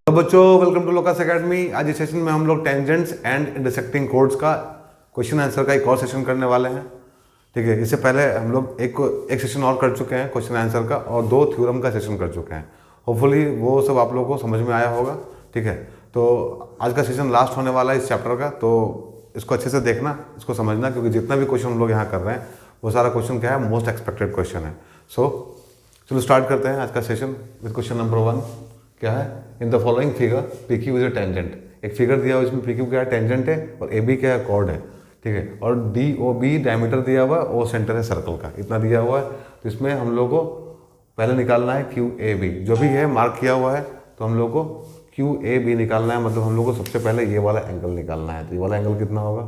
तो बच्चों, welcome to Lucas academy. आज इस सेशन में हम लोग टेंजेंट्स एंड इंटरसेक्टिंग कोड्स का क्वेश्चन आंसर का एक और सेशन करने वाले हैं। ठीक है, इससे पहले हम लोग एक सेशन और कर चुके हैं क्वेश्चन आंसर का, और 2 थ्योरम का सेशन कर चुके हैं। होपफुली वो सब आप लोगों को समझ में आया होगा। ठीक है, तो आज का सेशन लास्ट होने वाला है इस चैप्टर का, तो इसको अच्छे से देखना, इसको समझना, क्योंकि जितना भी क्वेश्चन हम लोग यहाँ कर रहे हैं वो सारा क्वेश्चन क्या है, मोस्ट एक्सपेक्टेड क्वेश्चन है। चलो स्टार्ट करते हैं आज का सेशन विद क्वेश्चन नंबर 1। क्या है? In the following figure P Q is a tangent. एक फिगर दिया हुआ, इसमें पी क्यू क्या है, टेंजेंट है, और ए बी क्या है, कॉर्ड है। ठीक है, और डी ओ बी डायमीटर दिया हुआ है, ओ सेंटर है सर्कल का, इतना दिया हुआ है। तो इसमें हम लोग को पहले निकालना है क्यू ए बी, जो भी है मार्क किया हुआ है। तो हम लोग को क्यू ए बी निकालना है, मतलब हम लोग को सबसे पहले ये वाला एंगल निकालना है। तो ये वाला एंगल कितना होगा,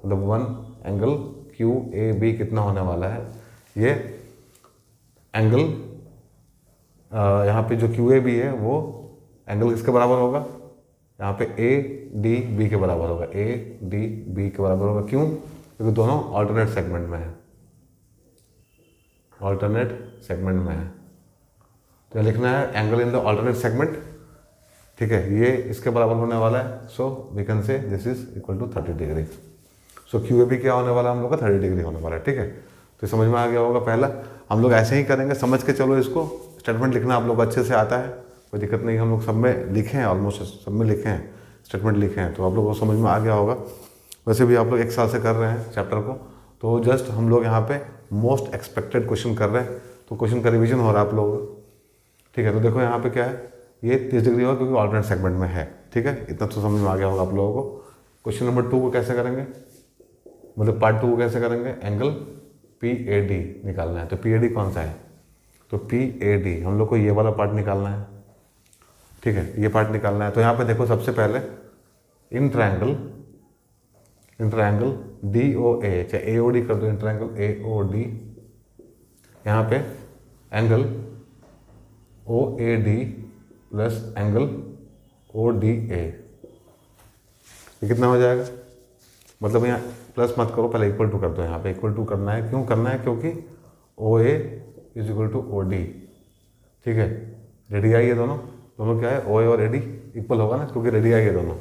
मतलब 1 एंगल क्यू ए बी कितना होने वाला है। ये एंगल यहाँ पे जो क्यू ए बी है वो एंगल किसके बराबर होगा, यहाँ पे ए डी बी के बराबर होगा, ए डी बी के बराबर होगा। क्यों? क्योंकि दोनों ऑल्टरनेट सेगमेंट में है, ऑल्टरनेट सेगमेंट में है। तो लिखना है angle in the alternate segment. ठीक है, ये इसके बराबर होने वाला है। So we can say this is equal to 30 degree. So Q A B क्या होने वाला है हम लोग का, 30 डिग्री होने वाला है। ठीक है, तो समझ में आ गया होगा। पहला हम लोग ऐसे ही करेंगे, समझ के चलो। इसको स्टेटमेंट लिखना आप लोग अच्छे से आता है, कोई दिक्कत नहीं। हम लोग सब में लिखे हैं, ऑलमोस्ट सब में लिखे हैं, स्टेटमेंट लिखे हैं, तो आप लोगों को समझ में आ गया होगा। वैसे भी आप लोग 1 साल से कर रहे हैं चैप्टर को, तो जस्ट हम लोग यहाँ पे मोस्ट एक्सपेक्टेड क्वेश्चन कर रहे हैं, तो क्वेश्चन का रिविजन हो रहा है आप लोगों का। ठीक है, तो देखो यहाँ पे क्या है, ये 30 डिग्री होगा क्योंकि ऑल्टरनेट सेगमेंट में है। ठीक है, इतना तो समझ में आ गया होगा आप लोगों को। क्वेश्चन नंबर 2 को कैसे करेंगे, मतलब पार्ट 2 को कैसे करेंगे, एंगल पी ए डी निकालना है। तो पी ए डी कौन सा है, तो पी ए डी हम लोग को ये वाला पार्ट निकालना है। ठीक है, ये पार्ट निकालना है। तो यहाँ पे देखो, सबसे पहले इन ट्रायंगल डी ओ ए, चाहे ए ओ डी कर दो, इन ट्रायंगल ए ओ डी, यहाँ पे angle O A D plus angle O D A, ये कितना हो जाएगा, मतलब यहाँ प्लस मत करो, पहले इक्वल टू कर दो। यहाँ पे इक्वल टू करना है, क्यों करना है, क्योंकि O A is equal to O D. ठीक है, रेडियाई है दोनों क्या है, ओ ए और ए डी इक्वल होगा ना, क्योंकि रेडियाई है दोनों।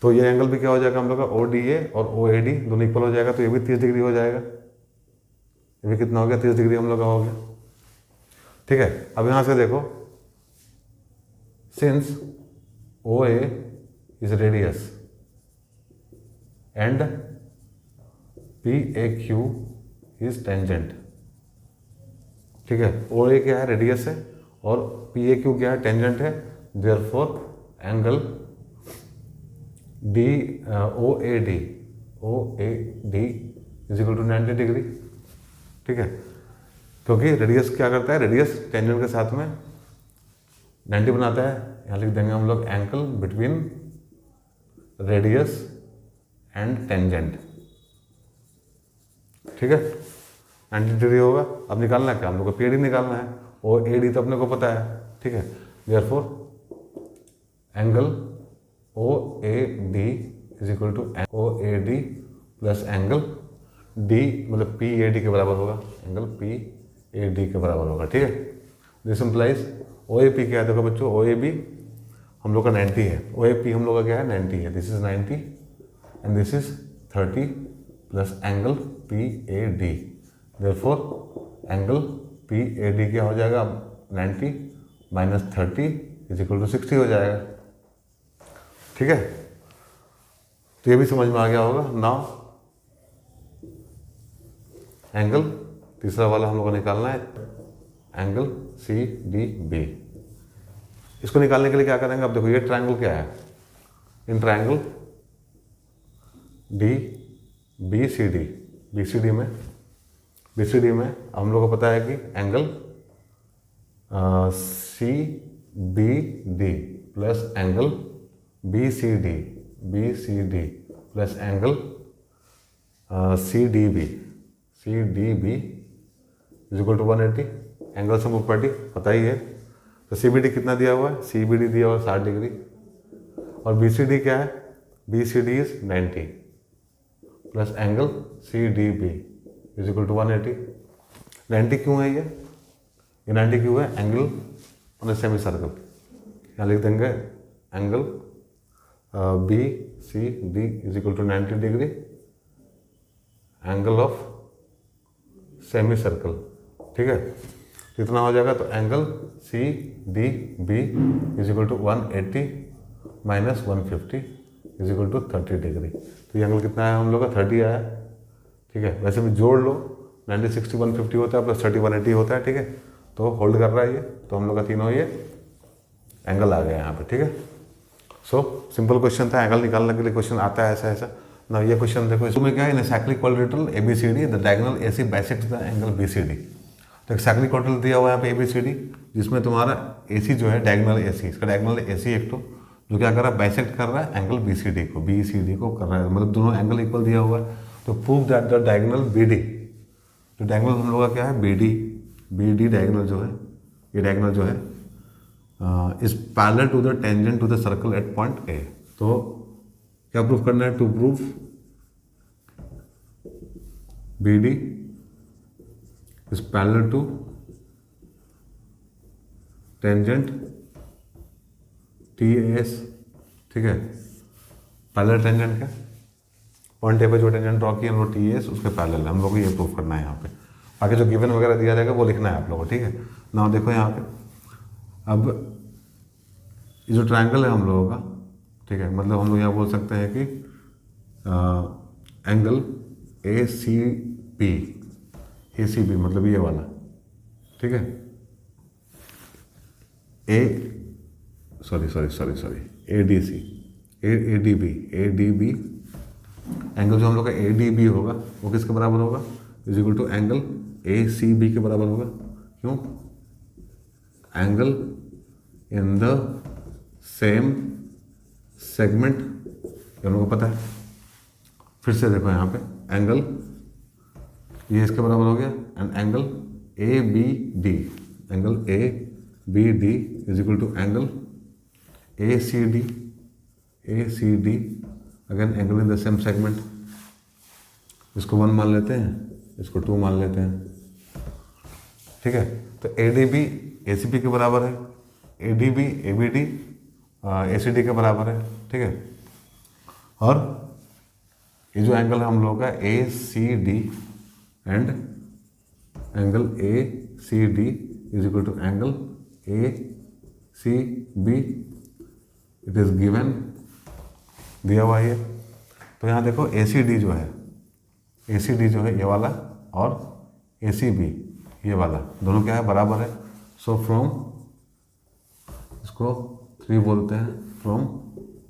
तो ये एंगल भी क्या हो जाएगा हम लोग का, ओ डी ए और ओ ए डी दोनों इक्वल हो जाएगा। तो ये भी 30 डिग्री हो जाएगा। ये भी कितना हो गया, 30 डिग्री हम लोग का हो गया। ठीक है, अब यहाँ से देखो, since O A is radius and P A Q is tangent. ठीक है, ओ ए क्या है, रेडियस है, और पी ए क्यू क्या है, टेंजेंट है। Therefore angle D O A D is equal to 90 degree. ठीक है, क्योंकि रेडियस क्या करता है, रेडियस टेंजेंट के साथ में 90 बनाता है। यहाँ लिख देंगे हम लोग angle between radius and tangent. ठीक है, 90 डिग्री होगा। अब निकालना है क्या हम लोग को, पी ए डी निकालना है। ओ ए डी तो अपने को पता है। ठीक है, therefore angle O A D is equal to O A D plus angle D, मतलब पी ए डी के बराबर होगा, एंगल पी ए डी के बराबर होगा। ठीक है, this implies O A P क्या है, देखो बच्चों, ओ ए बी हम लोग का 90 है, ओ ए पी हम लोग का क्या है, 90 है। This is 90 and this is 30 plus angle P A D. Therefore angle P A D क्या हो जाएगा, 90 माइनस 30 इज इक्वल टू 60 हो जाएगा। ठीक है, तो ये भी समझ में आ गया होगा। नाउ एंगल तीसरा वाला हम लोग को निकालना है, एंगल सी डी बी। इसको निकालने के लिए क्या करेंगे, अब देखो ये ट्रायंगल क्या है, in triangle D B C D, B C D में हम लोग को पता है कि angle C B D plus angle B C D plus angle C D B is equal to 180। Angle sum of property पता ही है। तो सी बी डी कितना दिया हुआ है, सी बी डी दिया हुआ है 60 डिग्री, और बी सी डी क्या है, B C D is 90 plus angle C D B is equal to 180। 90 क्यों है ये 90 क्यों है, angle on a semi circle. यहाँ लिख देंगे angle B C D is equal to 90 degree angle of semi circle, ठीक है। तो इतना हो जाएगा, तो angle C D B is equal to 180 minus 150 is equal to 30 degree. तो ये एंगल कितना आया हम लोग का 30 आया, ठीक है। वैसे भी जोड़ लो, 90 60 150 होता है प्लस 30 180 होता है, ठीक है। तो होल्ड कर रहा है ये, तो हम लोग का तीनों ये एंगल आ गया यहाँ पे, ठीक है। सो सिंपल क्वेश्चन था, एंगल निकालने के लिए क्वेश्चन आता है ऐसा ऐसा ना। ये क्वेश्चन देखो, इसमें क्या है, in a cyclic quadrilateral ABCD the diagonal AC bisects the angle BCD। तो एक साइक्लिक क्वाड्रिलेटरल दिया हुआ है यहाँ पे ABCD, जिसमें तुम्हारा AC जो है डायगोनल AC, इसका डायगोनल AC एक तो जो क्या कर रहा है, बाइसेक्ट कर रहा है एंगल BCD को कर रहा है, मतलब दोनों एंगल इक्वल दिया हुआ है। तो prove that the diagonal BD, तो डायगोनल हम लोग का क्या है BD डायगोनल जो है, ये डायगोनल जो है is parallel to the tangent to the circle at point A। तो क्या प्रूफ करना है, to proof BD is parallel to tangent TAS, ठीक है। पैरेलल टेंजेंट क्या, पॉइंट A पे जो टेंजेंट ड्रॉ किया हम लोग TAS उसके पैरेलल है, हम लोग को ये प्रूफ करना है यहाँ पे। बाकी जो गिवन वगैरह दिया जाएगा वो लिखना है आप लोगों को, ठीक है ना। देखो यहाँ पे अब ये जो ट्रायंगल है हम लोगों का, ठीक है, मतलब हम लोग यहाँ बोल सकते हैं कि एंगल ACB मतलब ये वाला, ठीक है। ADB एंगल जो हम लोग का ADB होगा वो किसके बराबर होगा, is equal to angle ACB के बराबर होगा। क्यों, angle in the same segment, हम लोग को पता है। फिर से देखो यहाँ पे एंगल ये इसके बराबर हो गया, and angle ABD is equal to angle ACD again angle in the same segment. इसको 1 मान लेते हैं, इसको 2 मान लेते हैं, ठीक है। तो ADB ACB के बराबर है, ADB ABD ACD के बराबर है, ठीक है। और ये जो एंगल है हम लोगों का ACD and angle ACD is equal to angle ACB, it is given, दिया हुआ है। तो यहाँ देखो ACD जो है ये वाला और ACB ये वाला दोनों क्या है, बराबर है। सो फ्रॉम, इसको 3 बोलते हैं, फ्रॉम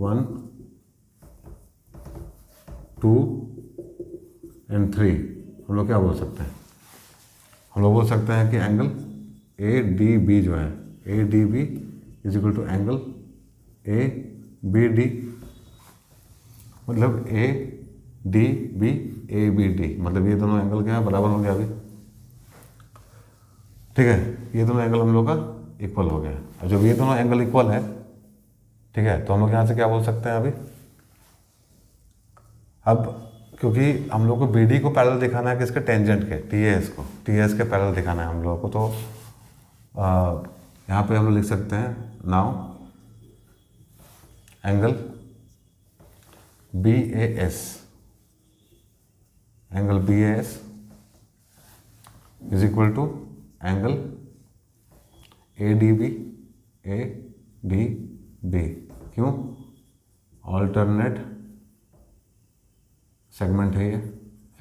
1 2 एंड 3 हम लोग क्या बोल सकते हैं, हम लोग बोल सकते हैं कि एंगल ADB जो है, ADB is equal to angle ABD, मतलब ADB ABD, मतलब ये दोनों एंगल क्या है, बराबर हो गया अभी, ठीक है। ये दोनों एंगल हम लोग का इक्वल हो गया। और जब ये दोनों एंगल इक्वल है, ठीक है, तो हम लोग यहाँ से क्या बोल सकते हैं अभी, अब क्योंकि हम लोग को BD को पैरेलल दिखाना है किसके, टेंजेंट के, TAS के पैरेलल दिखाना है हम लोगों को। तो यहाँ पे हम लोग लिख सकते हैं now angle BAS is equal to angle ADB क्यों, ऑल्टरनेट सेगमेंट है ये,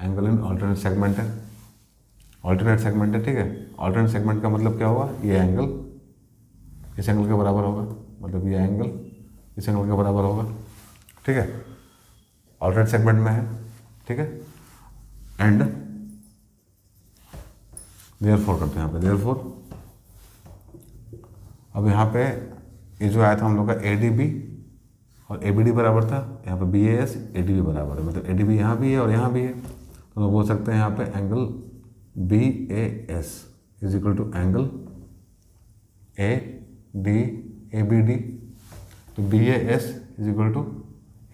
एंगल इन ऑल्टरनेट सेगमेंट है, ठीक है। ऑल्टरनेट सेगमेंट का मतलब क्या हुआ, ये एंगल इस एंगल के बराबर होगा, मतलब ये एंगल इस एंगल के बराबर होगा, ठीक है। ऑल्टरनेट सेगमेंट में है, ठीक है। एंड देयरफॉर करते हैं यहाँ पे, देयरफॉर अब यहाँ पे ये जो आया था हम लोग का ADB और ABD बराबर था, यहाँ पे BAS ADB बराबर है, मतलब ADB यहाँ भी है और यहाँ भी है। तो हम बोल सकते हैं यहाँ पे angle BAS is equal to angle ABD, तो BAS is equal to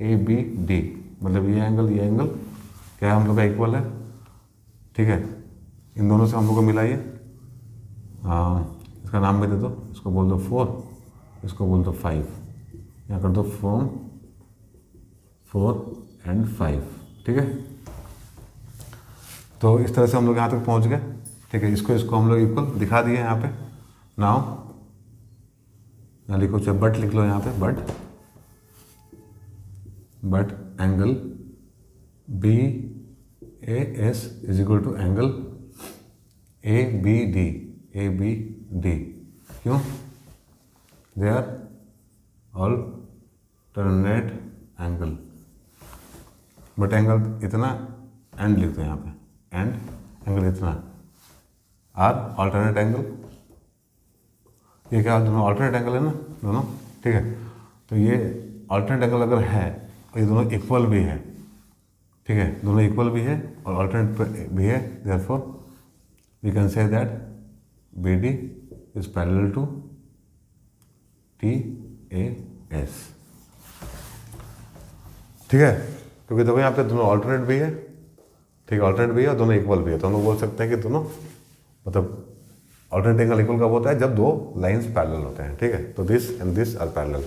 ABD, मतलब ये एंगल क्या है हम लोग का इक्वल है, ठीक है। इन दोनों से हम लोग को मिलाइए, इसका नाम भी दे दो, इसको बोल दो 4 इसको बोल दो 5, यहाँ कर दो फ्रॉम 4 and 5, ठीक है। तो इस तरह से हम लोग यहाँ तक पहुँच गए, ठीक है। इसको हम लोग इक्वल दिखा दिए यहाँ पे। नाउ यहाँ लिखो, चाहे बट लिख लो यहाँ पे, but angle B A S is equal to angle A B D. क्यों? They are alternate angle, but angle इतना एंड लिख दो यहाँ पे, एंड एंगल इतना आर ऑल्टरनेट एंगल। ये क्या, दोनों ऑल्टरनेट एंगल है ना दोनों, ठीक है। तो ये ऑल्टरनेट एंगल अगर है और ये दोनों इक्वल भी है, ठीक है, दोनों इक्वल भी है और ऑल्टरनेट भी है, therefore we can say that B D is parallel to T A S, ठीक है। क्योंकि देखो यहाँ पे दोनों ऑल्टरनेट भी है, ठीक है, ऑल्टरनेट भी है और दोनों इक्वल भी है, तो हम लोग बोल सकते हैं कि दोनों मतलब ऑल्टरनेट एंगल इक्वल कब होता है, जब दो लाइंस पैरेलल होते हैं, ठीक है। तो this and this are parallel,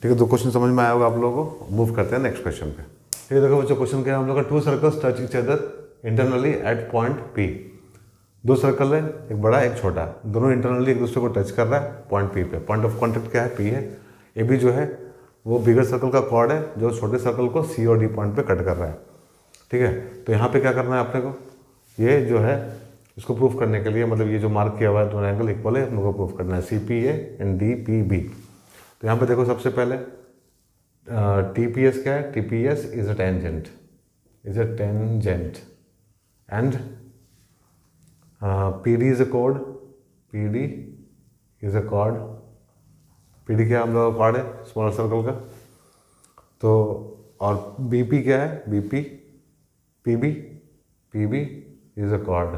ठीक है। दो क्वेश्चन समझ में आया होगा आप लोगों को। मूव करते हैं नेक्स्ट क्वेश्चन पे, ठीक है। देखो बच्चों, क्वेश्चन क्या है हम लोग का, 2 circles touch each other internally at point P. 2 circle है, एक बड़ा एक छोटा, दोनों इंटरनली एक दूसरे को टच कर रहा है पॉइंट पी पे। पॉइंट ऑफ कॉन्टेक्ट क्या है, पी है। ए बी जो है वो बिगर सर्कल का कॉर्ड है जो छोटे सर्कल को सी और डी पॉइंट पे कट कर रहा है, ठीक है। तो यहाँ पे क्या करना है अपने को, ये जो है इसको प्रूफ करने के लिए, मतलब ये जो मार्क किया हुआ है दोनों एंगल इक्वल है, हम लोग को प्रूफ करना है, C P A and D P B. तो यहाँ पे देखो सबसे पहले टी पी एस क्या है, T P S is a tangent, and P D is a cord, P D is a cord. P D क्या हम लोग का कॉर्ड है स्मॉलर सर्कल का। तो और बी पी क्या है, B P, P B is a chord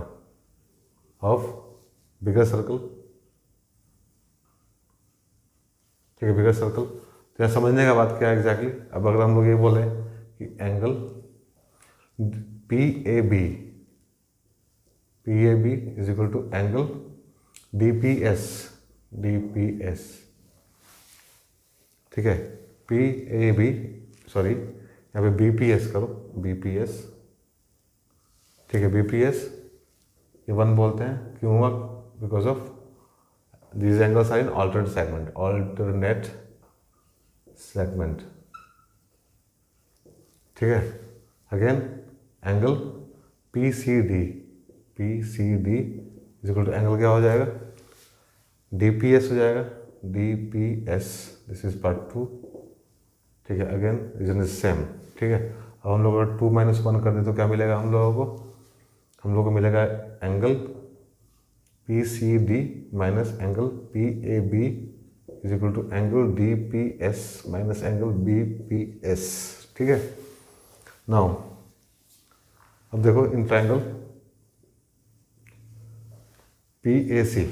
of bigger circle, ठीक है, बिगर सर्कल। तो यहाँ समझने का बात क्या है एग्जैक्टली। अब अगर हम लोग ये बोले कि angle P A B is equal to angle D P S, ठीक है। पी ए बी, सॉरी यहाँ पे बी पी एस करो, बी पी एस, ठीक है। बी पी एस ये 1 बोलते हैं, क्यों हुआ, because of these angles are in alternate segment, ठीक है। Again angle P C D is equal to angle क्या हो जाएगा, डी पी एस हो जाएगा, D P S, this is part 2, ठीक है। अगेन रीजन इज सेम, ठीक है। अब हम लोग अगर 2 - 1 कर दे तो क्या मिलेगा हम लोगों को, हम लोग को मिलेगा angle P C D minus angle P A B is equal to angle D P S minus angle B P S, ठीक है। नाउ अब देखो इन ट्रायंगल पी ए सी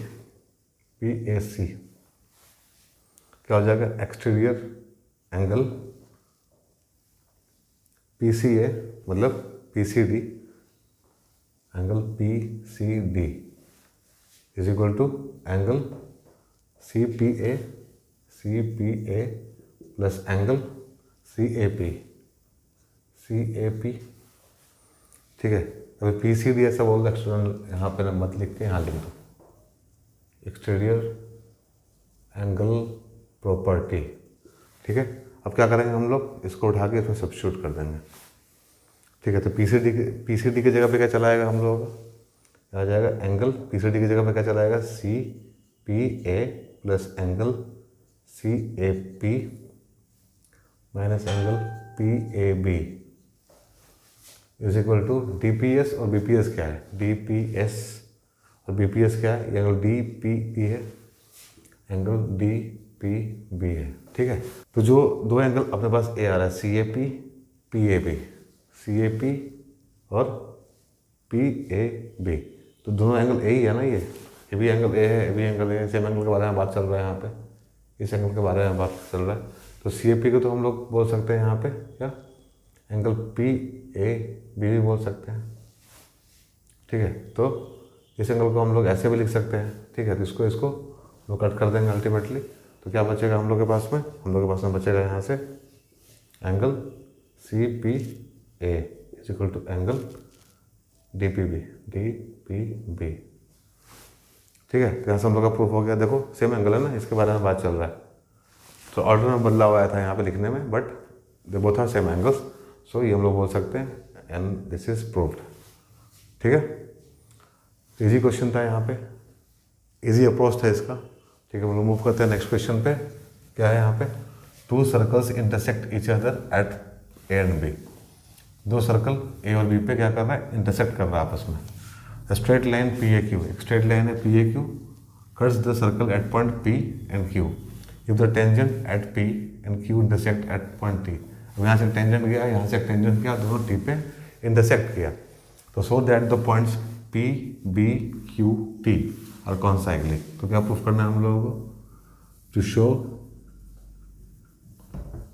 क्या हो जाएगा, exterior angle P C A मतलब P C D, angle P C D is equal to angle C P A plus angle C A P, ठीक है। अभी पी सी डी ऐसा बोल दो, एक्सटर्नल यहाँ पे मत लिख के यहाँ लिख दो, एक्सटीरियर एंगल प्रॉपर्टी, ठीक है। अब क्या करेंगे हम लोग, इसको उठा के इसमें सब्स्टिट्यूट कर देंगे, ठीक है। तो पी सी डी की जगह पे क्या चला आएगा हम लोगों का, आ जाएगा एंगल पी सी डी की जगह पे क्या चला आएगा, C P A plus angle C A P minus angle P A B is equal to D P S, और बी पी एस क्या है, डी पी एस और बी पी एस क्या है, ये एंगल डी पी बी है, angle D P B है, ठीक है। तो जो 2 एंगल अपने पास ए आ रहा है, C A P, P A B, C A P और पी ए बी, तो दोनों एंगल ए ही है ना, ये भी एंगल ए है, ये भी एंगल ए है, सेम एंगल के बारे में बात चल रहा है यहाँ पे, इस एंगल के बारे में बात चल रहा है। तो सी ए पी को तो हम लोग बोल सकते हैं यहाँ पे क्या, एंगल पी ए बी भी बोल सकते हैं, ठीक है। तो इस एंगल को हम लोग ऐसे भी लिख सकते हैं, ठीक है। तो इसको लोग कट कर देंगे अल्टीमेटली, तो तो क्या बचेगा हम लोग के पास में, हम लोग के पास में बचेगा यहाँ से angle CPA is equal to angle DPB। ठीक है, तो यहाँ से हम लोग का प्रूफ हो गया। देखो सेम एंगल है ना, इसके बारे में बात चल रहा है, तो ऑर्डर में बदलाव आया था यहाँ पे लिखने में, but they both are same angles, so ये हम लोग बोल सकते हैं एंड दिस इज प्रूव्ड। ठीक है, इजी क्वेश्चन था यहाँ पे, इजी अप्रोच था इसका। ठीक है, हम लोग मूव करते हैं नेक्स्ट क्वेश्चन पे। क्या है यहाँ पे, 2 circles intersect each other eight A and B। 2 circle A और B पे क्या कर रहा है, इंटरसेक्ट कर रहा है आपस में। स्ट्रेट लाइन PAQ, एक स्ट्रेट लाइन है PAQ, curves the circle at point P and Q if the tangent at P and Q intersect at point T। अब यहाँ से टेंजेंट गया, यहाँ से टेंजेंट गया, दोनों T पे इंटरसेक्ट किया, तो so that the points P, B, Q, T are concyclic. तो क्या प्रूफ करना है हम लोगों को, to show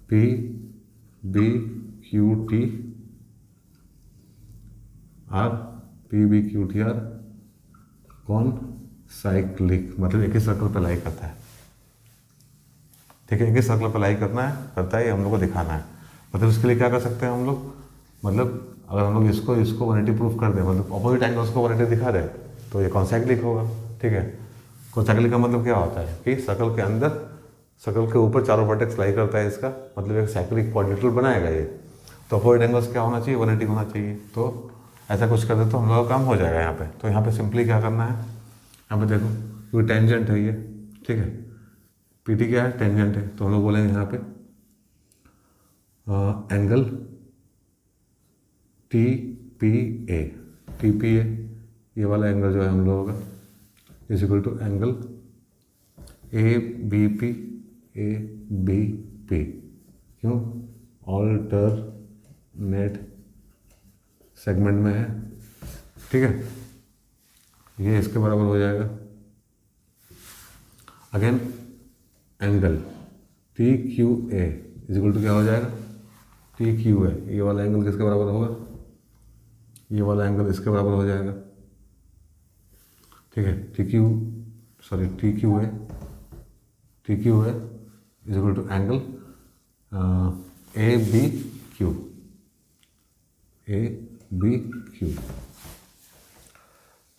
P, B, Q, T are PBQT are concyclic, मतलब एक ही सर्कल पे लाई करता है। ठीक है, एक ही सर्कल पे लाई करता है, ये हम लोग को दिखाना है। मतलब इसके लिए क्या कर सकते हैं हम लोग, मतलब अगर हम लोग इसको 180 प्रूफ कर दें, मतलब ऑपोजिट एंगल्स को 180 दिखा दें, तो ये कॉन्साइक्लिक होगा। ठीक है, कॉन्साइक्लिक का मतलब क्या होता है कि सर्कल के अंदर, सर्कल के ऊपर चारों वर्टेक्स लाई करता है इसका, मतलब एक साइक्लिक क्वाड्रेटल बनाएगा ये। तो ऑपोजिट एंगल्स क्या होना चाहिए, 180 होना चाहिए। तो ऐसा कुछ कर दे तो हम लोग का काम हो जाएगा यहाँ पे। तो यहाँ पे सिंपली क्या करना है, यहाँ पे देखो क्योंकि टेंजेंट है ये, ठीक है, PT क्या है, टेंजेंट है, तो हम लोग बोलेंगे यहाँ पे एंगल TPA ये वाला एंगल जो है हम लोगों का is equal to angle ABP। क्यों, ऑल्टरनेट सेगमेंट में है। ठीक है, ये इसके बराबर हो जाएगा। Again angle TQA is equal to क्या हो जाएगा, TQA, ये वाला एंगल किसके बराबर होगा, ये वाला एंगल इसके बराबर हो जाएगा। ठीक है, TQA is equal to angle ABQ।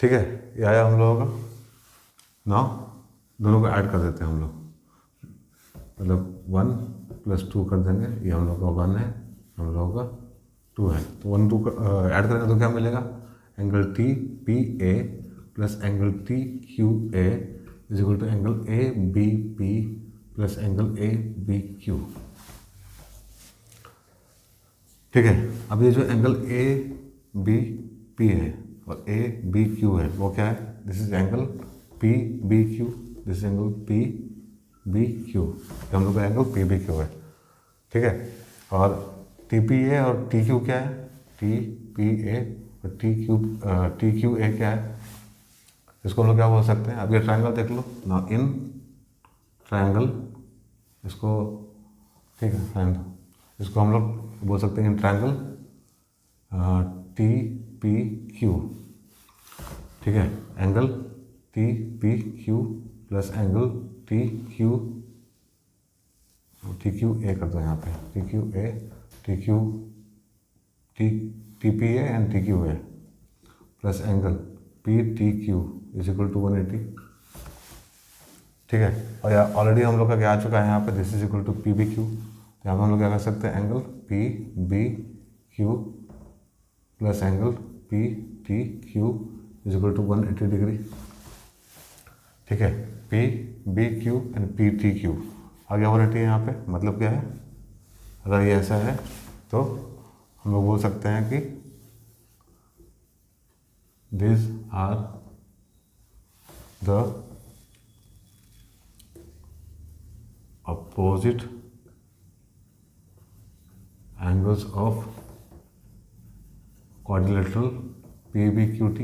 ठीक है, ये आया हम लोगों का। नाउ दोनों को ऐड कर देते हैं हम लोग, मतलब 1 + 2 कर देंगे, ये हम लोग का 1 है, हम लोगों का 2 है, तो 1 2 ऐड करेंगे तो क्या मिलेगा, angle TPA plus angle TQA is equal to angle ABP plus angle ABQ। ठीक है, अब ये जो एंगल ABP है और ABQ है वो क्या है, this is angle PBQ, this is angle PBQ, हम लोग का एंगल PBQ है। ठीक है, और TPA और TQ क्या है, TPA और TQA क्या है, इसको हम लोग क्या बोल सकते हैं, अब ये ट्रायंगल देख लो ना, इन ट्रायंगल इसको, ठीक है फ्रेंड, इसको हम लोग बोल सकते हैं इन ट्रायंगल TPQ। ठीक है, angle TPQ plus angle TQA कर दो यहाँ पे, TPA and TQA plus angle PTQ is equal to 180। ठीक है, और यहाँ ऑलरेडी हम लोग का क्या आ चुका है यहाँ पे, this is equal to PBQ, तो यहाँ पे हम लोग क्या कर सकते हैं, angle PBQ plus angle PTQ is equal to 180 degree. ठीक है, PBQ एंड PTQ आ गया 180 यहाँ पे, मतलब क्या है, अगर ये ऐसा है तो हम लोग बोल सकते हैं कि this are the opposite angles of quadrilateral PBQT,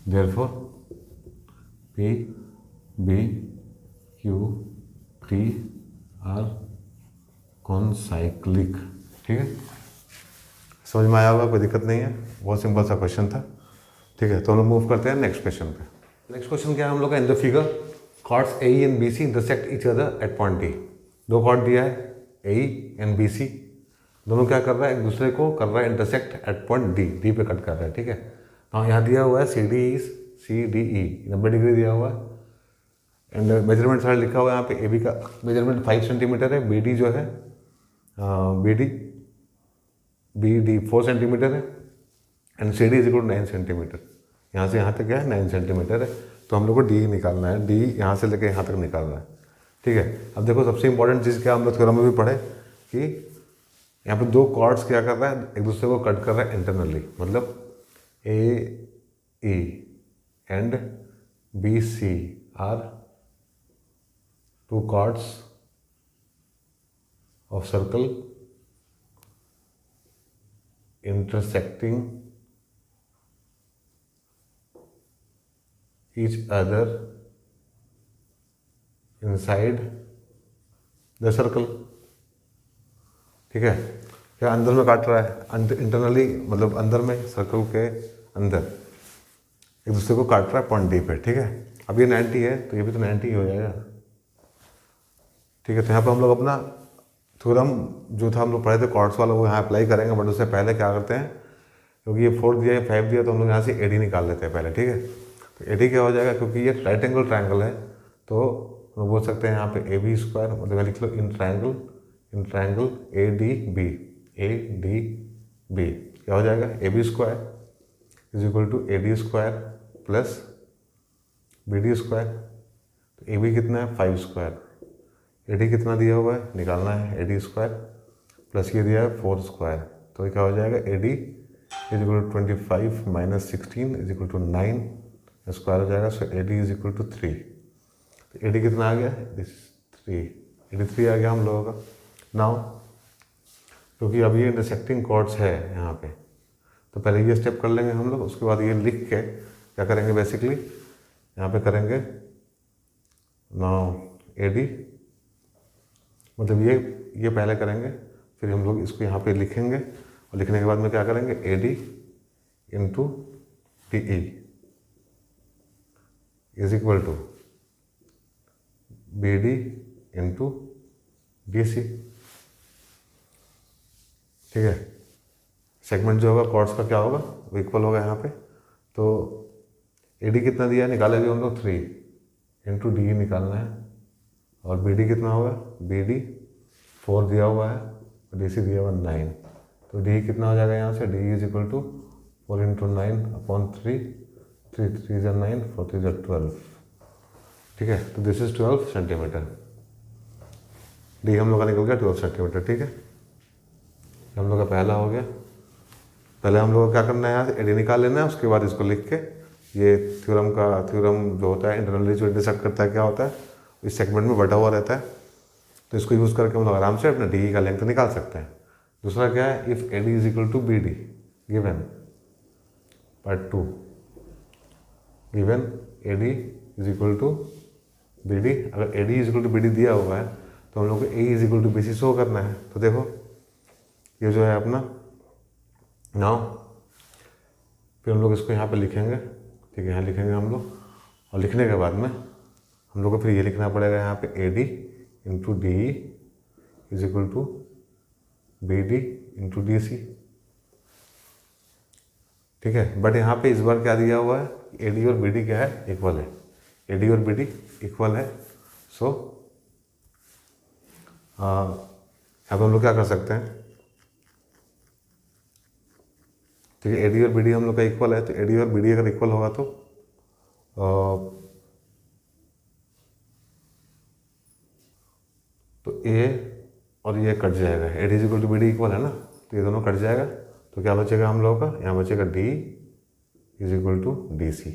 therefore PBQT are concyclic। ठीक है, समझ में आया होगा, कोई दिक्कत नहीं है, बहुत सिंपल सा क्वेश्चन था। ठीक है, तो हम लोग मूव करते हैं नेक्स्ट क्वेश्चन पे। नेक्स्ट क्वेश्चन क्या है हम लोग का, in the figure chords A and B C intersect each other at point D. दो कॉर्ड दिया है ए एंड बी सी, दोनों क्या कर रहा है, एक दूसरे को कर रहा है intersect at point D, D पे कट कर रहा है, ठीक है। हाँ यहाँ दिया हुआ है सी डी ई 90 डिग्री दिया हुआ है, एंड मेजरमेंट सारा लिखा हुआ है यहाँ पे। ए बी का मेजरमेंट 5 सेंटीमीटर है, बी डी जो है बी डी 4 सेंटीमीटर है, and C D is equal to 9 centimetre. यहाँ से यहाँ तक क्या है 9 सेंटीमीटर है, तो हम लोग को डी निकालना है, डी यहाँ से लेकर यहाँ तक निकालना है, ठीक है। अब देखो सबसे इंपॉर्टेंट चीज़ क्या हम लोग थ्योरम में भी पढ़े कि यहाँ पे दो कॉर्ड्स क्या कर रहा है, एक दूसरे को कट कर रहा है इंटरनली, मतलब A E and B C are two chords of circle intersecting each other inside the circle, ठीक है। क्या अंदर में काट रहा है, इंटरनली मतलब अंदर में, सर्कल के अंदर एक दूसरे को काट रहा है पॉइंट डी पे, ठीक है। अब ये 90 है तो ये भी तो 90 ही हो जाएगा, ठीक है। तो यहाँ पे हम लोग अपना थ्योरम जो था हम लोग पढ़े थे कॉर्ड्स वाला वो यहाँ अप्लाई करेंगे, बट उससे पहले क्या करते हैं, क्योंकि ये 4 दिया है 5 दिया तो हम लोग यहाँ से एडी निकाल लेते हैं पहले, ठीक है। तो एडी क्या हो जाएगा, क्योंकि ये राइट एंगल ट्रायंगल है तो हम लोग बोल सकते हैं यहाँ पे ए बी स्क्वायर, मतलब लिख लो in triangle A D B क्या हो जाएगा, A B square is equal to A D square plus B D square. तो ए बी कितना है 5 स्क्वायर, ए डी कितना दिया हुआ है निकालना है, ए डी स्क्वायर प्लस ये दिया है 4 स्क्वायर, तो ये क्या हो जाएगा A D is equal to 25 minus 16 is equal to 9 square हो जाएगा। So A D is equal to 3। तो ए डी कितना आ गया, दिस 3, ए डी 3 आ गया हम लोगों का। नाउ क्योंकि अब ये इंटरसेक्टिंग कॉर्ड्स है यहाँ पे, तो पहले ये स्टेप कर लेंगे हम लोग, उसके बाद ये लिख के क्या करेंगे, बेसिकली यहाँ पे करेंगे नाउ ए डी, मतलब ये पहले करेंगे, फिर हम लोग इसको यहाँ पे लिखेंगे, और लिखने के बाद में क्या करेंगे, A D into D E is equal to B D into D C, ठीक है। सेगमेंट जो होगा कॉर्ड्स का क्या होगा, वो इक्वल होगा यहाँ पे। तो ए डी कितना दिया है निकाले भी हम लोग 3 इंटू डी निकालना है, और बी डी कितना होगा, बी डी 4 दिया हुआ है और डी सी दिया हुआ 9, तो डी कितना हो जाएगा यहाँ से, D is equal to 4 into 9 upon 3, 3 3 ज़ा 9 4 3 ज़ा 12, ठीक है। तो दिस इज 12 सेंटीमीटर, डी हम लोग का निकल गया 12 सेंटीमीटर, ठीक है। हम लोग का पहला हो गया। पहले हम लोग को क्या करना है, यहाँ से ए डी निकाल लेना है, उसके बाद इसको लिख के ये थ्योरम जो होता है इंटरनली जो इंटरसेक्ट करता है क्या होता है, इस सेगमेंट में बटा हुआ रहता है, तो इसको यूज़ करके हम लोग आराम से अपने डी का लेंथ निकाल सकते हैं। दूसरा क्या है, if A D is equal to B D given part 2, given A D is equal to B D, अगर A D is equal to B D दिया हुआ है तो हम लोग को A is equal to B C show करना है। तो देखो ये जो है अपना नाउ, फिर हम लोग इसको यहाँ पे लिखेंगे, ठीक है, यहाँ लिखेंगे हम लोग, और लिखने के बाद में हम लोग को फिर ये लिखना पड़ेगा यहाँ पे A D into D E is equal to B D into D C, ठीक है। बट यहाँ पे इस बार क्या दिया हुआ है, ए डी और बी डी क्या है, इक्वल है, ए डी और बी डी इक्वल है। सो यहाँ पे हम लोग क्या कर सकते हैं, ठीक है, ए डी और बी डी हम लोग का इक्वल है, तो ए डी और बी डी अगर इक्वल होगा तो ए और ये कट जाएगा, A D is equal to B D equal है ना, तो ये दोनों कट जाएगा, तो क्या बचेगा हम लोगों का, यहाँ बचेगा D is equal to D C,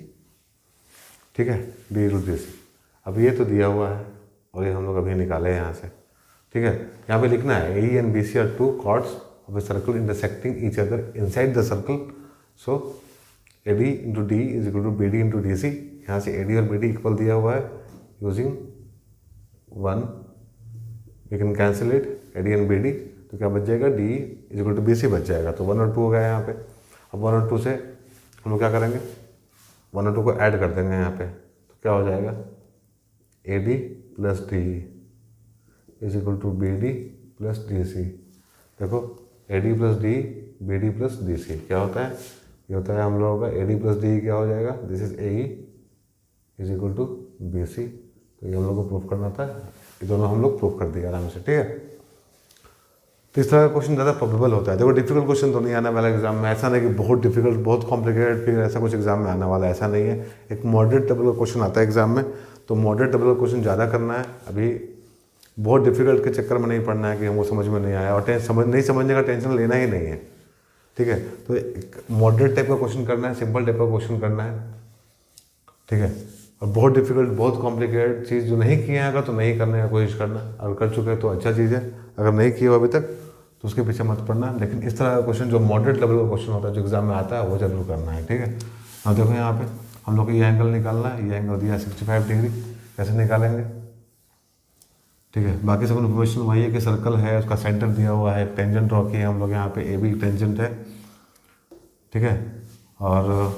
ठीक है, डी इज डी सी। अब ये तो दिया हुआ है और ये हम लोग अभी निकाले हैं यहाँ से, ठीक है। यहाँ पे लिखना है A and B C are 2 chords of a circle intersecting each other inside the circle, so A D into D is equal to B D into D C. यहाँ से ए डी और बी डी इक्वल दिया हुआ है, using 1 we can cancel it, A D and B D, तो क्या बच जाएगा, D is equal to B C बच जाएगा। तो 1 और 2 हो गया यहाँ पे। अब 1 और 2 से हम लोग क्या करेंगे, 1 और 2 को ऐड कर देंगे यहाँ पे, तो क्या हो जाएगा, A D plus D is equal to B D plus D C. देखो A D plus D, B D plus D C क्या होता है, ये होता है हम लोगों का ए डी प्लस डी क्या हो जाएगा, this is A is equal to B C. तो ये हम लोग को प्रूफ करना था, ये दोनों हम लोग प्रूफ कर दिए आराम से, ठीक है। तो इस तरह का क्वेश्चन ज़्यादा प्रोबेबल होता है। देखो डिफिकल्ट क्वेश्चन तो नहीं आने वाला एग्जाम में, ऐसा नहीं कि बहुत डिफिकल्ट बहुत कॉम्प्लिकेटेड फिर ऐसा कुछ एग्जाम में आने वाला, ऐसा नहीं है। एक मॉडरेट लेवल का क्वेश्चन आता है एग्जाम में, तो मॉडरेट लेवल का क्वेश्चन ज़्यादा करना है। अभी बहुत डिफिकल्ट के चक्कर में नहीं पड़ना है कि हमको समझ में नहीं आया, और नहीं समझने का टेंशन लेना ही नहीं है, ठीक है। तो एक मॉडरेट टाइप का क्वेश्चन करना है, सिंपल टाइप का क्वेश्चन करना है, ठीक है। और बहुत डिफिकल्ट बहुत कॉम्प्लिकेटेड चीज़ जो नहीं किए हैं अगर, तो नहीं करने का कोशिश करना, अगर कर चुके हैं तो अच्छा चीज़ है, अगर नहीं किए हो अभी तक तो उसके पीछे मत पड़ना। लेकिन इस तरह का क्वेश्चन जो मॉडरेट लेवल का क्वेश्चन होता है जो एग्जाम में आता है वो जरूर करना है, ठीक है। अब देखो यहाँ पे हम लोग को ये एंगल निकालना है, ये एंगल दिया 65 डिग्री, कैसे निकालेंगे, ठीक है। बाकी सब इन्फॉर्मेशन वही है कि सर्कल है, उसका सेंटर दिया हुआ है, टेंजेंट ड्रॉ किए हम लोग यहाँ पे, ए बी टेंजेंट है, ठीक है। और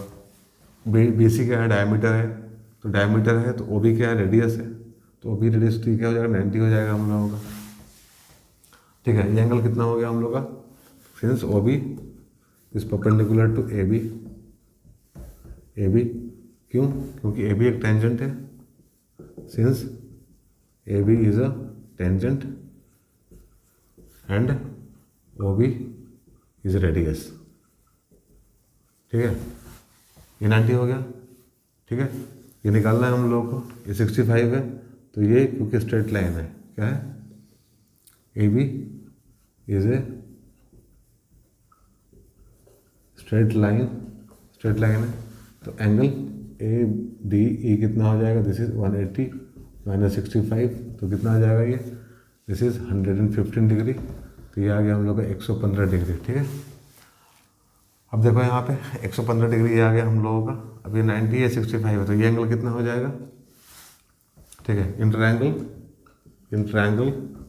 बी सी क्या है, डायमीटर है, तो डायमीटर है तो ओ बी क्या है, रेडियस है, तो ओ बी रेडियस तो क्या हो जाएगा, 90 हो जाएगा हम लोगों का, ठीक है। ये एंगल कितना हो गया हम लोग का, since O B is perpendicular to A B, A B क्यों, क्योंकि ए बी एक टेंजेंट है, since A B is a tangent and O B is radius, ठीक है। ये 90 हो गया, ठीक है। ये निकालना है हम लोगों को, ये 65 है, तो ये क्योंकि स्ट्रेट लाइन है, क्या है, A B is a straight line है, तो एंगल ए डी ई कितना हो जाएगा, दिस इज 180 माइनस 65, तो कितना आ जाएगा ये, दिस इज 115 डिग्री, तो ये आ गया हम लोग का 115 डिग्री, ठीक है। अब देखो यहाँ पे 115 डिग्री ये आ गया हम लोगों का, अब ये 90 है 65 है, तो ये एंगल कितना हो जाएगा, ठीक है। इंटरएंगल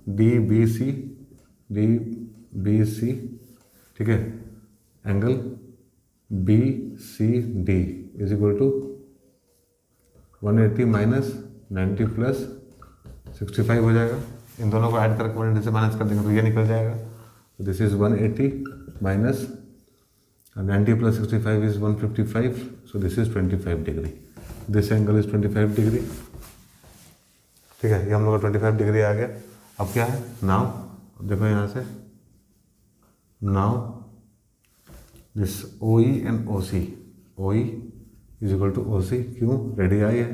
डी बी सी, ठीक है, angle B C D is equal to 180 minus 90 plus 65 हो जाएगा। इन दोनों को ऐड करके 180 से माइनस कर देंगे तो ये निकल जाएगा, तो this is 180 minus 90 plus 65 is 155, so this is 25 degree. This angle is 25 degree. ठीक है, ये हम लोग का 25 डिग्री आ गया। अब क्या है, नाउ देखो यहाँ से, now this O E and O C, O E is equal to O C, क्यों, रेडियाई है,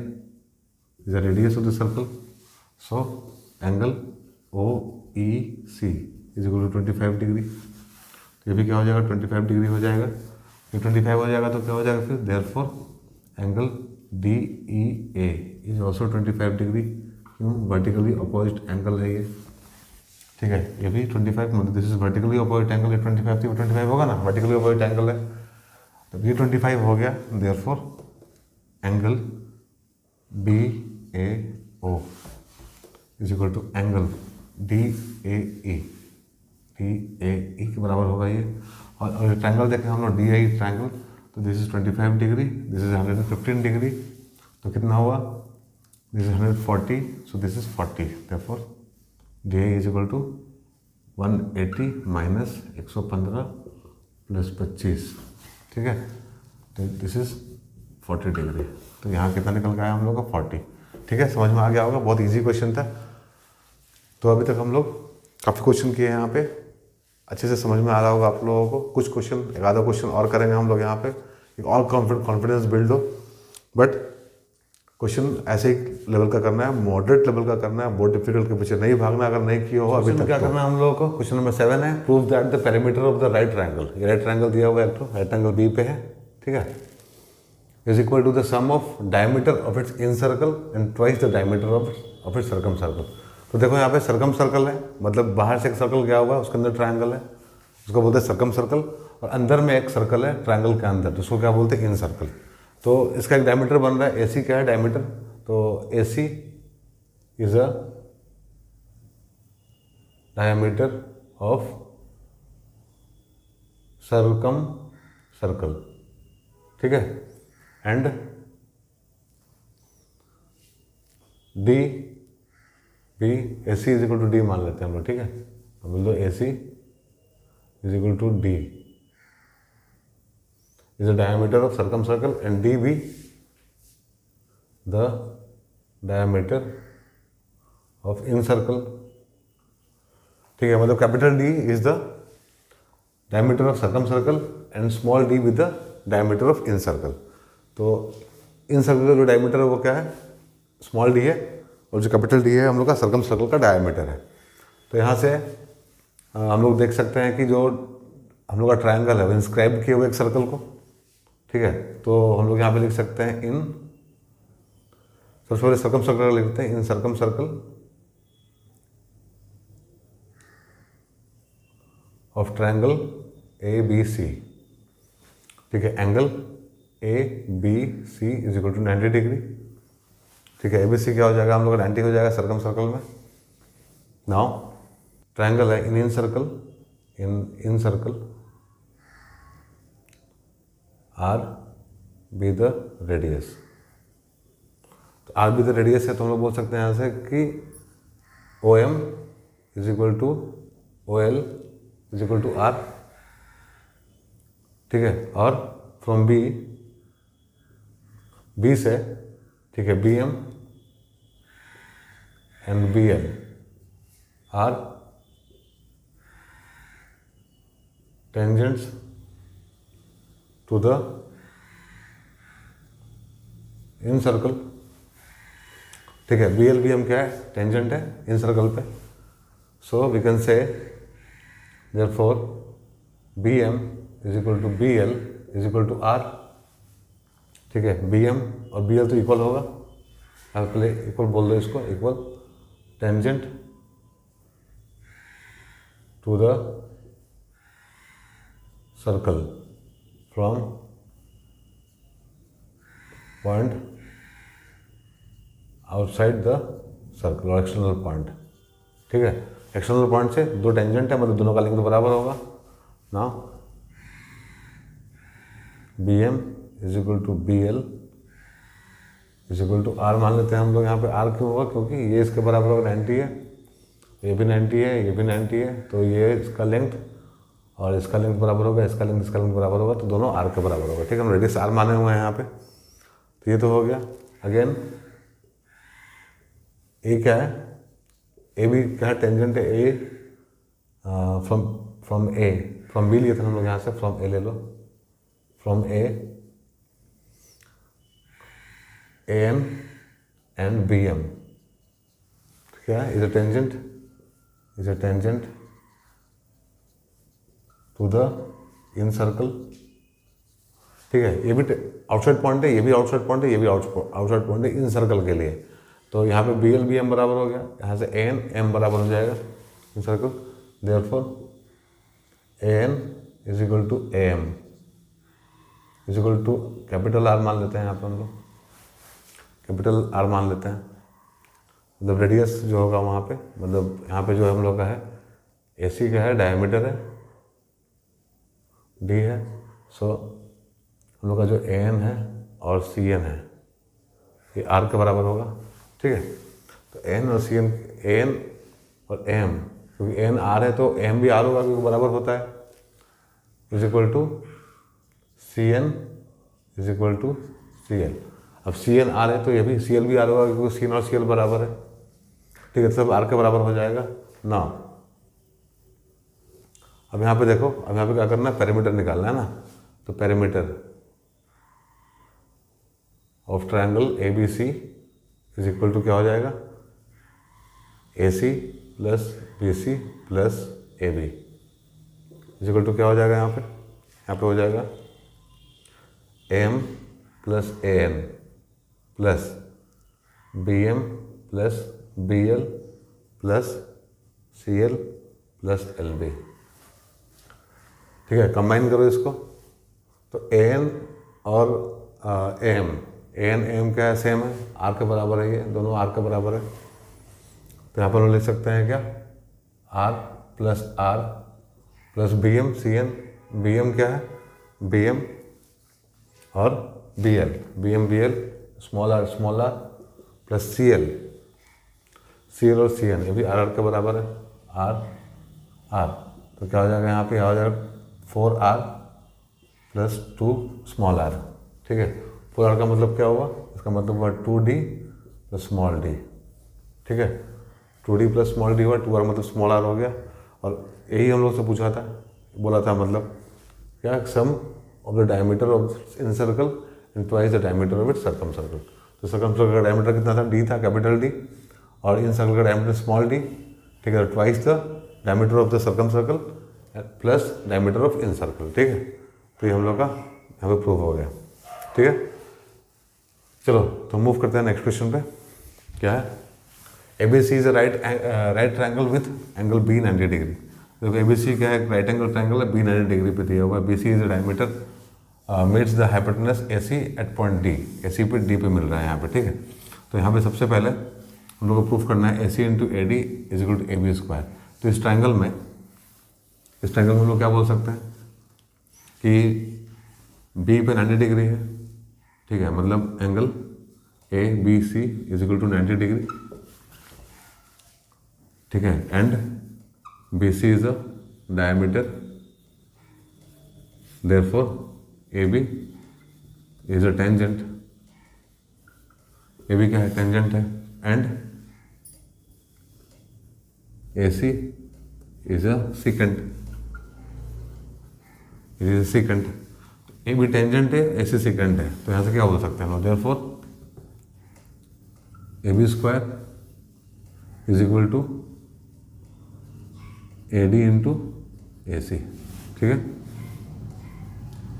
is the radius of the circle, so angle O E C is equal to 25 degree. ये भी क्या हो जाएगा, 25 डिग्री हो जाएगा। ये 25 हो जाएगा तो क्या हो जाएगा फिर, therefore angle D E A is also 25 degree, क्यों, वर्टिकली अपोजिट एंगल है ये, ठीक है। ये भी 25 मतलब this is vertically opposite angle, ये 25 थी, 25 होगा ना, वर्टिकली अपोजिट एंगल है, तो ये 25 हो गया, therefore angle B A O is equal to angle D A E, D A E के बराबर होगा ये। और ट्रायंगल देखें हम लोग डी आई ट्रायंगल, तो this is 25 degree, this is 115 degree, तो कितना हुआ, this is 140, so this is 40, therefore D I is equal to 180 minus 115 plus 25, ठीक है, तो दिस इज 40 डिग्री। तो यहाँ कितना निकल गया हम लोग का, 40, ठीक है। समझ में आ गया होगा, बहुत ईजी क्वेश्चन था। तो अभी तक हम लोग काफ़ी क्वेश्चन किए हैं यहाँ पे, अच्छे से समझ में आ रहा होगा आप लोगों को। कुछ क्वेश्चन, एक आधा क्वेश्चन और करेंगे हम लोग यहाँ पे, एक और कॉन्फिडेंस बिल्ड हो, बट क्वेश्चन ऐसे ही लेवल का करना है, मॉडरेट लेवल का करना है, बहुत डिफिकल्ट के पीछे नहीं भागना। अगर नहीं किया हो अभी तक, क्या करना है हम लोगों को, क्वेश्चन नंबर 7 है, prove that the perimeter of the right triangle, ये राइट ट्रायंगल दिया हुआ है, एक तो राइट ट्रायंगल बी पे है, ठीक है, is equal to the sum of diameter of its incircle and twice the diameter of its circumcircle. तो देखो यहाँ पे सर्कम सर्कल है, मतलब बाहर से एक सर्कल गया हुआ है, उसके अंदर ट्रायंगल है, उसको बोलते हैं सर्कम सर्कल, और अंदर में एक सर्कल है ट्रायंगल के अंदर, तो उसको क्या बोलते हैं, इन सर्कल। तो इसका एक डायमीटर बन रहा है, AC क्या है डायमीटर, तो AC is a diameter of circumcircle, ठीक है, and D B A C is equal to D मान लेते हैं हम लोग, ठीक है। तो बोल दो A C is equal to D is the diameter of circumcircle and D B the diameter of incircle, ठीक है। मतलब capital D is the diameter of circumcircle and small D with the diameter of incircle. तो incircle का जो diameter है वो क्या है, स्मॉल डी है, और जो कैपिटल डी है हम लोग का सर्कम सर्कल का डायमीटर है। तो यहाँ से हम लोग देख सकते हैं कि जो हम लोग का ट्रायंगल है वो इंस्क्राइब किए हुए एक सर्कल को, ठीक है। तो हम लोग यहाँ पे लिख सकते हैं इन, सबसे पहले सर्कम सर्कल लिखते हैं, in circumcircle of triangle A B C, ठीक है। Angle A B C is equal to 90 degree, ठीक है। ए बी सी क्या हो जाएगा हम लोग का 90 हो जाएगा सर्कम सर्कल में। नाउ ट्रायंगल है incircle, incircle R be the radius. तो आर बी द रेडियस है तो हम लोग बोल सकते हैं यहाँ से कि O M is equal to O L is equal to R, ठीक है। और फ्रॉम बी, बी से, ठीक है, B M and B L are tangents to the incircle, ठीक है। बी एल बी एम क्या है, टेंजेंट है इन सर्कल पे। So we can say therefore BM is equal to BL is equal to R, ठीक है। BM और BL तो इक्वल होगा, आप पहले इक्वल बोल दो इसको, equal tangent to the circle from point outside the circle और एक्सटर्नल पॉइंट, ठीक है। एक्सटर्नल पॉइंट से दो टेंजेंट है, मतलब दोनों का लेंथ बराबर होगा। Now B M is equal to B L is equal to R मान लेते हैं हम लोग। यहाँ पे आर क्यों होगा, क्योंकि ये इसके बराबर होगा 90 है, ये भी 90 है, ये भी 90 है, तो ये इसका लेंथ और इसका लेंथ बराबर होगा, इसका लेंथ बराबर होगा, तो दोनों आर के बराबर होगा, ठीक है। हम रेडियस आर माने हुए हैं यहाँ पे। तो ये तो हो गया। अगेन ए क्या है, ए भी क्या है, टेंजेंट है ए फ्रॉम बी लिए थे हम लोग, यहाँ से फ्रॉम ए ले लो, from A M and B M क्या है, is a tangent to the incircle, ठीक है। ये भी आउटसाइड पॉइंट है, ये भी आउटसाइड पॉइंट है, ये भी आउटसाइड पॉइंट है इन सर्कल के लिए। तो यहाँ पे बी एल बी एम बराबर हो गया, यहाँ से ए एन एम बराबर हो जाएगा incircle. Therefore A N is equal to A M is equal to capital R मान लेते हैं यहाँ पे हम लोग, कैपिटल आर मान लेते हैं। मतलब रेडियस जो होगा वहाँ पे, मतलब यहाँ पे जो है हम लोग का है ए सी का है, डायमीटर है डी है। सो हम लोग का जो ए एन है और सी एन है ये आर के बराबर होगा, ठीक है। तो एन और सी एन, एन और एम, क्योंकि एन आर है तो एम भी आर होगा क्योंकि बराबर होता है, is equal to C N is equal to C L. अब सी एन आर है तो ये भी सी एल भी आर होगा क्योंकि सी एन और सी एल बराबर है, ठीक है। सब आर के बराबर हो जाएगा ना। अब यहाँ पे देखो, अब यहाँ पे क्या करना है, पेरीमीटर निकालना है ना। तो perimeter of triangle A B C is equal to क्या हो जाएगा, A C plus B C plus A B is equal to क्या हो जाएगा, यहाँ पे हो जाएगा M plus A N plus B M plus B L plus C L plus L B, ठीक है। कंबाइन करो इसको, तो ए एन और ए एम क्या है, सेम है, आर के बराबर है, ये दोनों आर के बराबर है। तो यहाँ पर हम लिख सकते हैं क्या, R plus B M C N, B M क्या है, बी एम और B L, small R plus C L C L और सी एन, ये भी आर आर के बराबर है, आर आर, तो क्या हो जाएगा यहाँ पे, हो जाएगा 4r प्लस 2 स्मॉल आर। ठीक है, 4r का मतलब क्या हुआ, इसका मतलब हुआ 2d प्लस स्मॉल डी। ठीक है, 2d प्लस स्मॉल डी हुआ, 2r मतलब स्मॉल आर हो गया। और यही हम लोग से पूछा था, बोला था मतलब क्या, sum of the diameter of incircle in twice the diameter of its circumcircle. तो सर्कम सर्कल का डायमीटर कितना था, डी था, कैपिटल डी, और इन सर्कल का डायमीटर स्मॉल डी। ठीक है, twice the diameter of the circumcircle plus diameter of incircle. ठीक है, तो ये हम लोग का यहाँ पे प्रूफ हो गया। ठीक है, चलो तो मूव करते हैं नेक्स्ट क्वेश्चन पे। क्या है, ABC is a right triangle with angle B 90 degree. देखो ABC क्या है, राइट एंगल ट्रायंगल है, B 90 डिग्री पे दिया हुआ है। BC is a diameter meets the hypotenuse AC at point D। AC पे D पे मिल रहा है यहाँ पे। ठीक है, तो यहाँ पे सबसे पहले हम लोग को प्रूफ करना है AC into AD is equal to AB square. तो इस ट्रायंगल में हम लोग क्या बोल सकते हैं कि B पे 90 डिग्री है। ठीक है, मतलब angle ABC is equal to 90 degree. ठीक है, and BC is a diameter, therefore AB is a tangent. AB क्या है, टेंजेंट है, and AC is a secant. It is a secant. AB tangent है, AC सीकेंट है, तो यहाँ से क्या बोल सकते हैं, therefore AB square is equal to AD into AC। ठीक है,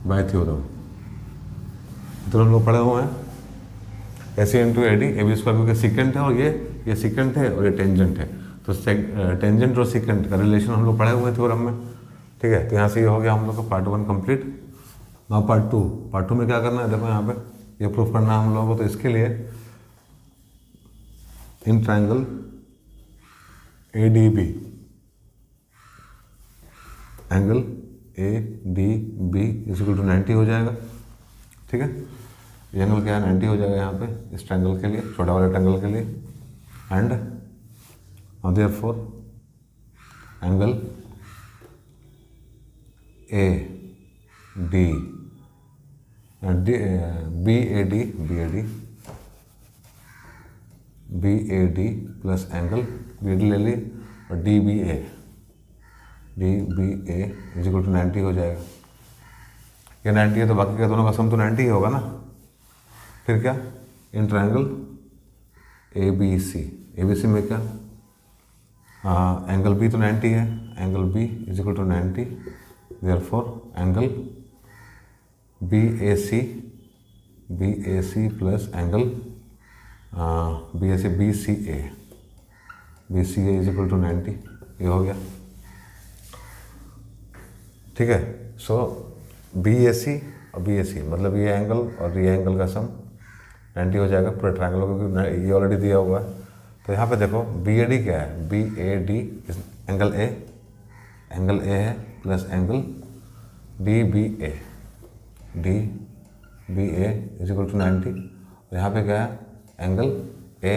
बाय थ्योरम। तो हम लोग पढ़े हुए हैं AC into AD, AB square, क्योंकि सीकेंट है और ये सीकेंट है और ये टेंजेंट है, तो टेंजेंट और सीकेंट का रिलेशन हम लोग पढ़े हुए हैं थ्योरम में। ठीक है, तो यहाँ से ये हो गया हम लोग का part 1 complete. Now part two में क्या करना है, देखो यहाँ पे ये प्रूफ करना है हम लोगों को। तो इसके लिए in triangle ADB, angle ADB is equal to 90 हो जाएगा। ठीक है, ये एंगल क्या है, 90 हो जाएगा यहाँ पे इस ट्रायंगल के लिए, छोटा वाले ट्रायंगल के लिए। And therefore angle BAD plus angle BAD ले ली और DBA इज इक्वल टू 90 हो जाएगा। ये 90 है तो बाकी का दोनों का सम तो 90 ही होगा ना। फिर क्या, इन ट्रायंगल ABC में क्या, एंगल B तो 90 है, angle B is equal to 90, therefore angle BAC plus angle BCA is equal to 90। ये हो गया। ठीक है, सो BAC और BAC मतलब ये एंगल और ये एंगल का सम 90 हो जाएगा पूरे ट्रायंगल, क्योंकि ये ऑलरेडी दिया हुआ है। तो यहाँ पे देखो BAD क्या है, BAD एंगल A है plus angle DBA is equal to 90। और यहाँ पे क्या है, angle A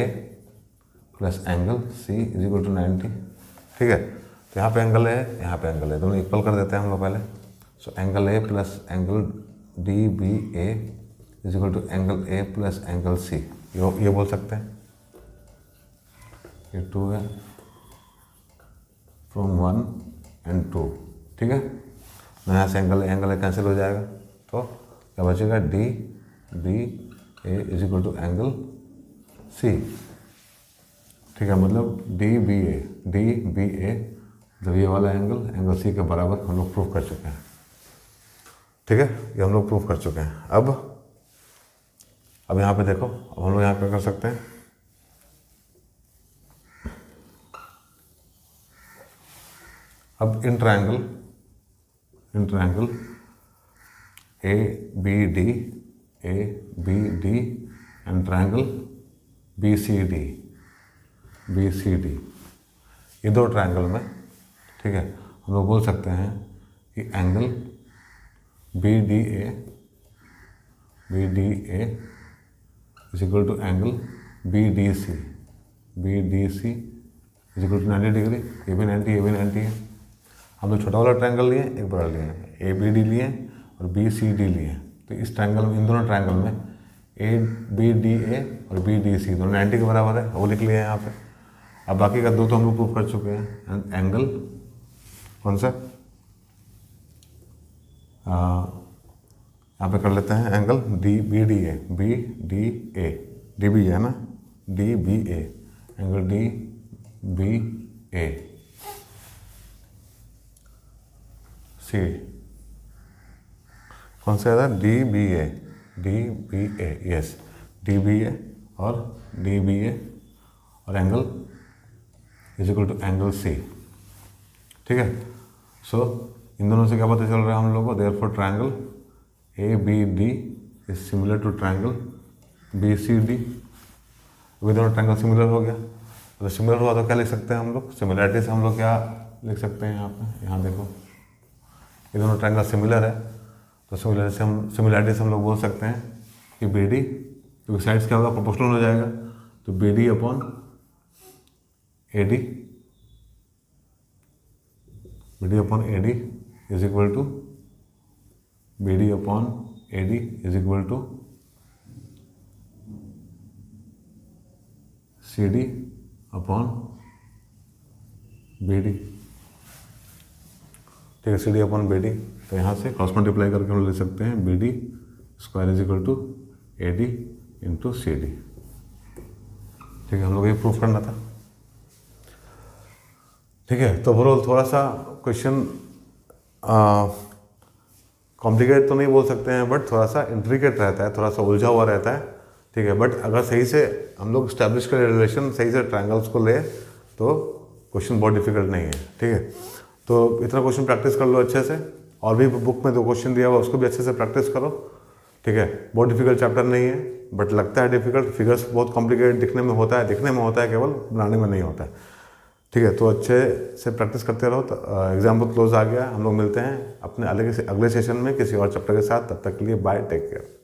plus angle C is equal to 90। ठीक है, तो यहाँ पे एंगल है, यहाँ पे एंगल है, दोनों इक्वल कर देते हैं हम लोग पहले। So angle A plus angle DBA is equal to angle A plus angle C, ये बोल सकते हैं। ये 2 है फ्रॉम 1 एंड 2। ठीक है, यहाँ से एंगल कैंसिल हो जाएगा, तो क्या बचेगा, DBA is equal to angle C। ठीक है, मतलब DBA जब ये वाला एंगल C के बराबर हम लोग प्रूफ कर चुके हैं। ठीक है, ये हम लोग प्रूफ कर चुके हैं। अब यहाँ पे देखो, अब हम लोग यहाँ पे कर सकते हैं, अब in triangle ABD and triangle BCD, ये दो ट्रायंगल में, ठीक है, हम लोग बोल सकते हैं कि angle BDA is equal to angle BDC is equal to 90 degree, ये भी 90, ये भी 90 है। हम लोग छोटा वाला ट्रायंगल लिए, एक बड़ा लिए, ए बी डी लिए और बी सी डी लिए। तो इस ट्रायंगल में, इन दोनों ट्रायंगल में ए बी डी ए और बी डी सी दोनों 90 के बराबर है, वो लिख लिए हैं यहाँ पे। अब बाकी का दो तो हम लोग प्रूव कर चुके हैं। एंगल कौन सा, यहाँ पे कर लेते हैं angle D B D A, B D A, D B है ना, D B A, angle D B A C, कौन सा है, D B A, D B A, yes, D B A और डी बी ए, और angle is equal to angle C. ठीक है, सो इन दोनों से क्या पता चल रहा है हम लोग को, therefore triangle A B D is similar to triangle B C D. वे दोनों ट्रायंगल सिमिलर हो गया, तो सिमिलर हुआ तो क्या लिख सकते हैं हम लोग, सिमिलरिटी से हम लोग क्या लिख सकते हैं यहाँ पे, यहाँ देखो ये दोनों ट्रायंगल सिमिलर है, तो सिमिलरिटी से हम लोग बोल सकते हैं कि बी डी, क्योंकि साइड्स क्या होगा, प्रोपोर्शनल हो जाएगा, तो B D upon A D, B D upon A D is equal to B D upon A D is equal to C D upon B D. ठीक है, C D upon B D, तो यहाँ से cross multiply करके हम ले सकते हैं B D square is equal to A D into C D. ठीक है, हम लोग ये प्रूफ करना था। ठीक है, तो ओवरऑल थोड़ा सा क्वेश्चन कॉम्प्लिकेट तो नहीं बोल सकते हैं, बट थोड़ा सा इंट्रिकेट रहता है, थोड़ा सा उलझा हुआ रहता है। ठीक है, बट अगर सही से हम लोग स्टैब्लिश करें रिलेशन, सही से ट्रायंगल्स को ले, तो क्वेश्चन बहुत डिफिकल्ट नहीं है। ठीक है, तो इतना क्वेश्चन प्रैक्टिस कर लो अच्छे से, और भी बुक में 2 क्वेश्चन दिया हुआ उसको भी अच्छे से प्रैक्टिस करो। ठीक है, बहुत डिफिकल्ट चैप्टर नहीं है, बट लगता है डिफिकल्ट, फिगर्स बहुत कॉम्प्लिकेटेड दिखने में होता है, केवल बनाने में नहीं होता है। ठीक है, तो अच्छे से प्रैक्टिस करते रहो। तो एग्जाम बहुत क्लोज आ गया, हम लोग मिलते हैं अपने अगले सेशन में किसी और चैप्टर के साथ। तब तक के लिए बाय, टेक केयर।